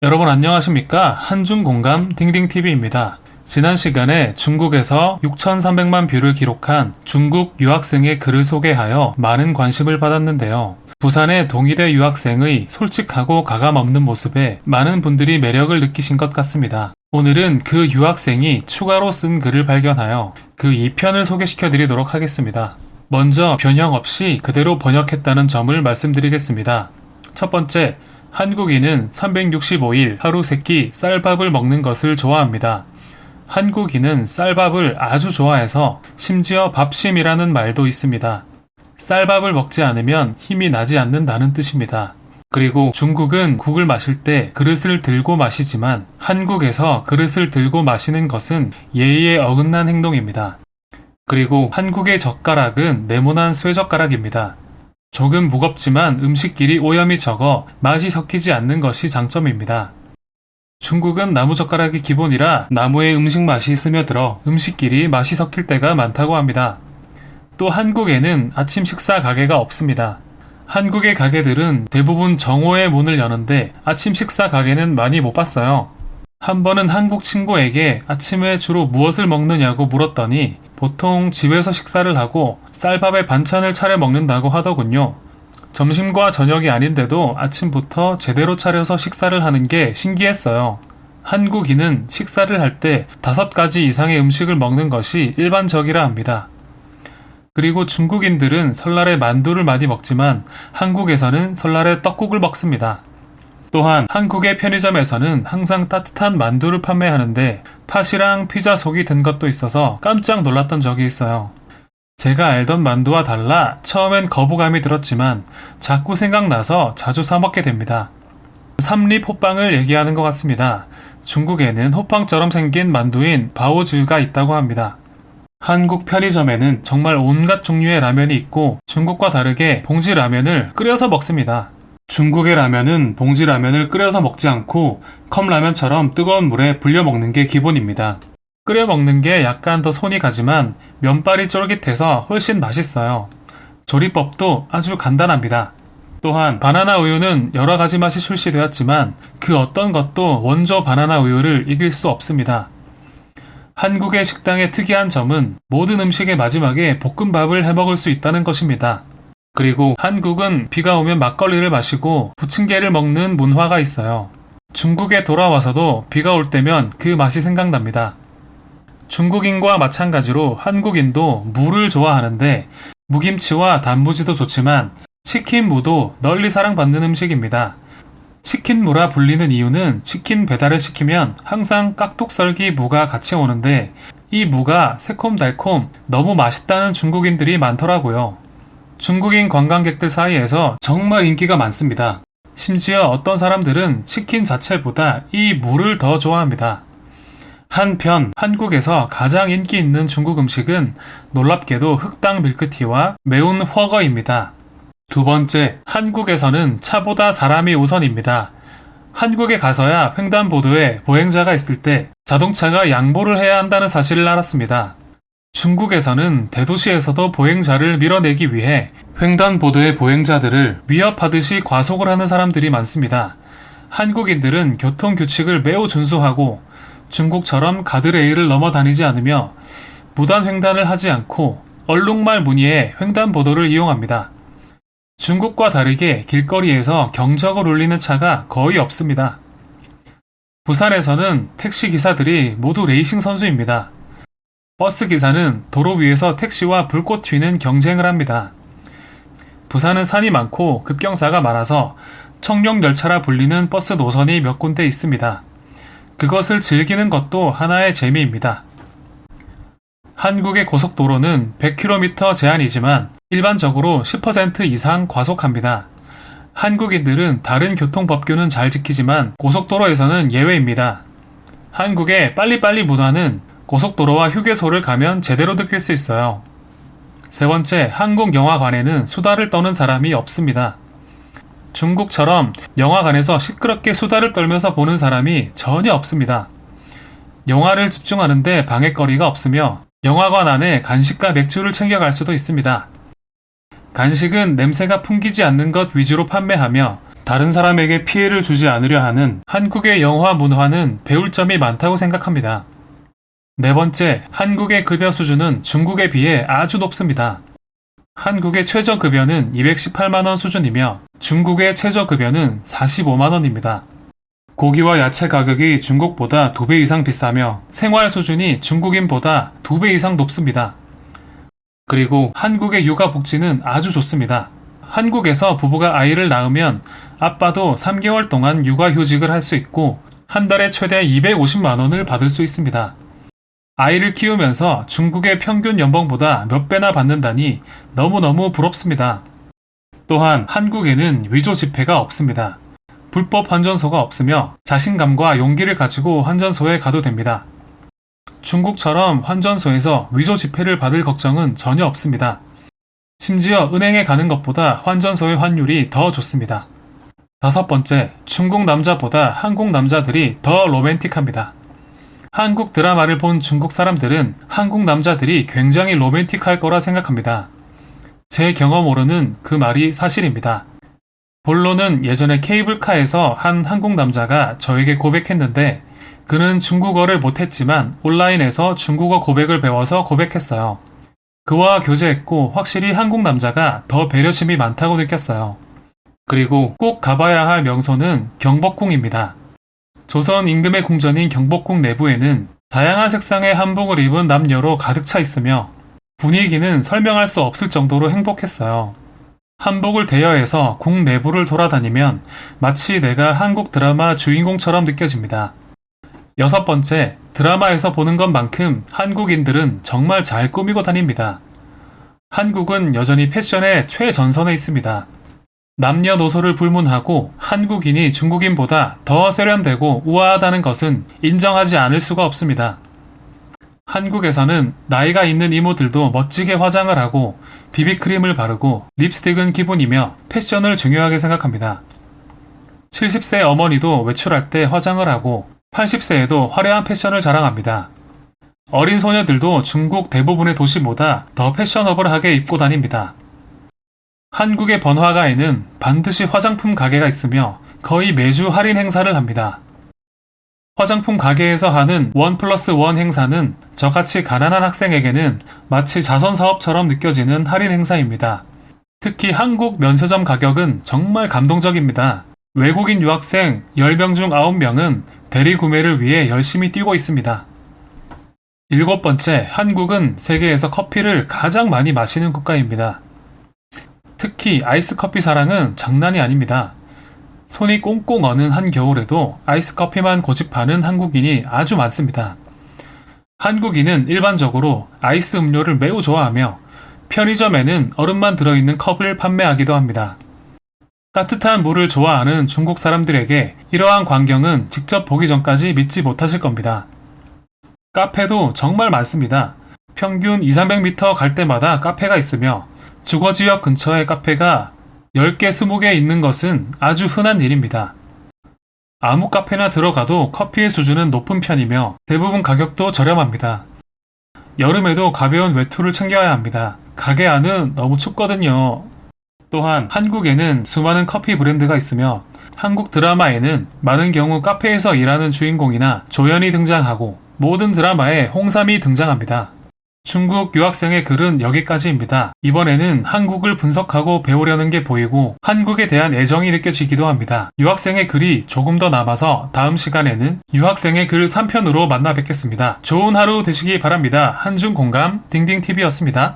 여러분 안녕하십니까? 한중공감 딩딩TV입니다. 지난 시간에 중국에서 6,300만 뷰를 기록한 중국 유학생의 글을 소개하여 많은 관심을 받았는데요. 부산의 동일대 유학생의 솔직하고 가감없는 모습에 많은 분들이 매력을 느끼신 것 같습니다. 오늘은 그 유학생이 추가로 쓴 글을 발견하여 그 2편을 소개시켜 드리도록 하겠습니다. 먼저 변형 없이 그대로 번역했다는 점을 말씀드리겠습니다. 첫 번째, 한국인은 365일 하루 3끼 쌀밥을 먹는 것을 좋아합니다. 한국인은 쌀밥을 아주 좋아해서 심지어 밥심이라는 말도 있습니다. 쌀밥을 먹지 않으면 힘이 나지 않는다는 뜻입니다. 그리고 중국은 국을 마실 때 그릇을 들고 마시지만 한국에서 그릇을 들고 마시는 것은 예의에 어긋난 행동입니다. 그리고 한국의 젓가락은 네모난 쇠젓가락입니다. 조금 무겁지만 음식끼리 오염이 적어 맛이 섞이지 않는 것이 장점입니다. 중국은 나무젓가락이 기본이라 나무의 음식 맛이 스며들어 음식끼리 맛이 섞일 때가 많다고 합니다. 또 한국에는 아침 식사 가게가 없습니다. 한국의 가게들은 대부분 정오에 문을 여는데 아침 식사 가게는 많이 못 봤어요. 한 번은 한국 친구에게 아침에 주로 무엇을 먹느냐고 물었더니 보통 집에서 식사를 하고 쌀밥에 반찬을 차려 먹는다고 하더군요. 점심과 저녁이 아닌데도 아침부터 제대로 차려서 식사를 하는 게 신기했어요. 한국인은 식사를 할 때 5가지 이상의 음식을 먹는 것이 일반적이라 합니다. 그리고 중국인들은 설날에 만두를 많이 먹지만 한국에서는 설날에 떡국을 먹습니다. 또한 한국의 편의점에서는 항상 따뜻한 만두를 판매하는데 팥이랑 피자 속이 든 것도 있어서 깜짝 놀랐던 적이 있어요. 제가 알던 만두와 달라 처음엔 거부감이 들었지만 자꾸 생각나서 자주 사 먹게 됩니다. 삼립 호빵을 얘기하는 것 같습니다. 중국에는 호빵처럼 생긴 만두인 바오즈가 있다고 합니다. 한국 편의점에는 정말 온갖 종류의 라면이 있고 중국과 다르게 봉지 라면을 끓여서 먹습니다. 중국의 라면은 봉지 라면을 끓여서 먹지 않고 컵라면처럼 뜨거운 물에 불려 먹는 게 기본입니다. 끓여 먹는 게 약간 더 손이 가지만 면발이 쫄깃해서 훨씬 맛있어요. 조리법도 아주 간단합니다. 또한 바나나 우유는 여러 가지 맛이 출시되었지만 그 어떤 것도 원조 바나나 우유를 이길 수 없습니다. 한국의 식당의 특이한 점은 모든 음식의 마지막에 볶음밥을 해 먹을 수 있다는 것입니다. 그리고 한국은 비가 오면 막걸리를 마시고 부침개를 먹는 문화가 있어요. 중국에 돌아와서도 비가 올 때면 그 맛이 생각납니다. 중국인과 마찬가지로 한국인도 무를 좋아하는데 무김치와 단무지도 좋지만 치킨무도 널리 사랑받는 음식입니다. 치킨무라 불리는 이유는 치킨 배달을 시키면 항상 깍둑썰기 무가 같이 오는데 이 무가 새콤달콤 너무 맛있다는 중국인들이 많더라고요. 중국인 관광객들 사이에서 정말 인기가 많습니다. 심지어 어떤 사람들은 치킨 자체보다 이 무를 더 좋아합니다. 한편 한국에서 가장 인기 있는 중국 음식은 놀랍게도 흑당 밀크티와 매운 훠거입니다. 두 번째, 한국에서는 차보다 사람이 우선입니다. 한국에 가서야 횡단보도에 보행자가 있을 때 자동차가 양보를 해야 한다는 사실을 알았습니다. 중국에서는 대도시에서도 보행자를 밀어내기 위해 횡단보도의 보행자들을 위협하듯이 과속을 하는 사람들이 많습니다. 한국인들은 교통규칙을 매우 준수하고 중국처럼 가드레일을 넘어 다니지 않으며 무단 횡단을 하지 않고 얼룩말 무늬의 횡단보도를 이용합니다. 중국과 다르게 길거리에서 경적을 울리는 차가 거의 없습니다. 부산에서는 택시 기사들이 모두 레이싱 선수입니다. 버스 기사는 도로 위에서 택시와 불꽃 튀는 경쟁을 합니다. 부산은 산이 많고 급경사가 많아서 청룡열차라 불리는 버스 노선이 몇 군데 있습니다. 그것을 즐기는 것도 하나의 재미입니다. 한국의 고속도로는 100km 제한이지만 일반적으로 10% 이상 과속합니다. 한국인들은 다른 교통법규는 잘 지키지만 고속도로에서는 예외입니다. 한국의 빨리빨리 문화는 고속도로와 휴게소를 가면 제대로 느낄 수 있어요. 세 번째, 한국 영화관에는 수다를 떠는 사람이 없습니다. 중국처럼 영화관에서 시끄럽게 수다를 떨면서 보는 사람이 전혀 없습니다. 영화를 집중하는데 방해거리가 없으며 영화관 안에 간식과 맥주를 챙겨갈 수도 있습니다. 간식은 냄새가 풍기지 않는 것 위주로 판매하며 다른 사람에게 피해를 주지 않으려 하는 한국의 영화 문화는 배울 점이 많다고 생각합니다. 네 번째, 한국의 급여 수준은 중국에 비해 아주 높습니다. 한국의 최저급여는 218만원 수준이며 중국의 최저급여는 45만원입니다. 고기와 야채 가격이 중국보다 2배 이상 비싸며 생활 수준이 중국인보다 2배 이상 높습니다. 그리고 한국의 육아 복지는 아주 좋습니다. 한국에서 부부가 아이를 낳으면 아빠도 3개월 동안 육아휴직을 할 수 있고 한 달에 최대 250만원을 받을 수 있습니다. 아이를 키우면서 중국의 평균 연봉보다 몇 배나 받는다니 너무너무 부럽습니다. 또한 한국에는 위조 지폐가 없습니다. 불법 환전소가 없으며 자신감과 용기를 가지고 환전소에 가도 됩니다. 중국처럼 환전소에서 위조 지폐를 받을 걱정은 전혀 없습니다. 심지어 은행에 가는 것보다 환전소의 환율이 더 좋습니다. 다섯 번째, 중국 남자보다 한국 남자들이 더 로맨틱합니다. 한국 드라마를 본 중국 사람들은 한국 남자들이 굉장히 로맨틱할 거라 생각합니다. 제 경험으로는 그 말이 사실입니다. 본론은 예전에 케이블카에서 한 한국 남자가 저에게 고백했는데 그는 중국어를 못했지만 온라인에서 중국어 고백을 배워서 고백했어요. 그와 교제했고 확실히 한국 남자가 더 배려심이 많다고 느꼈어요. 그리고 꼭 가봐야 할 명소는 경복궁입니다. 조선 임금의 궁전인 경복궁 내부에는 다양한 색상의 한복을 입은 남녀로 가득 차 있으며 분위기는 설명할 수 없을 정도로 행복했어요. 한복을 대여해서 궁 내부를 돌아다니면 마치 내가 한국 드라마 주인공처럼 느껴집니다. 여섯 번째, 드라마에서 보는 것만큼 한국인들은 정말 잘 꾸미고 다닙니다. 한국은 여전히 패션의 최전선에 있습니다. 남녀노소를 불문하고 한국인이 중국인보다 더 세련되고 우아하다는 것은 인정하지 않을 수가 없습니다. 한국에서는 나이가 있는 이모들도 멋지게 화장을 하고 비비크림을 바르고 립스틱은 기본이며 패션을 중요하게 생각합니다. 70세 어머니도 외출할 때 화장을 하고 80세에도 화려한 패션을 자랑합니다. 어린 소녀들도 중국 대부분의 도시보다 더 패셔너블하게 입고 다닙니다. 한국의 번화가에는 반드시 화장품 가게가 있으며 거의 매주 할인 행사를 합니다. 화장품 가게에서 하는 1+1 행사는 저같이 가난한 학생에게는 마치 자선사업처럼 느껴지는 할인 행사입니다. 특히 한국 면세점 가격은 정말 감동적입니다. 외국인 유학생 10명 중 9명은 대리 구매를 위해 열심히 뛰고 있습니다. 일곱 번째, 한국은 세계에서 커피를 가장 많이 마시는 국가입니다. 특히 아이스 커피 사랑은 장난이 아닙니다. 손이 꽁꽁 어는 한겨울에도 아이스 커피만 고집하는 한국인이 아주 많습니다. 한국인은 일반적으로 아이스 음료를 매우 좋아하며 편의점에는 얼음만 들어있는 컵을 판매하기도 합니다. 따뜻한 물을 좋아하는 중국 사람들에게 이러한 광경은 직접 보기 전까지 믿지 못하실 겁니다. 카페도 정말 많습니다. 평균 200~300m 갈 때마다 카페가 있으며 주거지역 근처에 카페가 10개, 20개 있는 것은 아주 흔한 일입니다. 아무 카페나 들어가도 커피의 수준은 높은 편이며 대부분 가격도 저렴합니다. 여름에도 가벼운 외투를 챙겨야 합니다. 가게 안은 너무 춥거든요. 또한 한국에는 수많은 커피 브랜드가 있으며 한국 드라마에는 많은 경우 카페에서 일하는 주인공이나 조연이 등장하고 모든 드라마에 홍삼이 등장합니다. 중국 유학생의 글은 여기까지입니다. 이번에는 한국을 분석하고 배우려는 게 보이고 한국에 대한 애정이 느껴지기도 합니다. 유학생의 글이 조금 더 남아서 다음 시간에는 유학생의 글 3편으로 만나 뵙겠습니다. 좋은 하루 되시기 바랍니다. 한중공감 딩딩TV였습니다.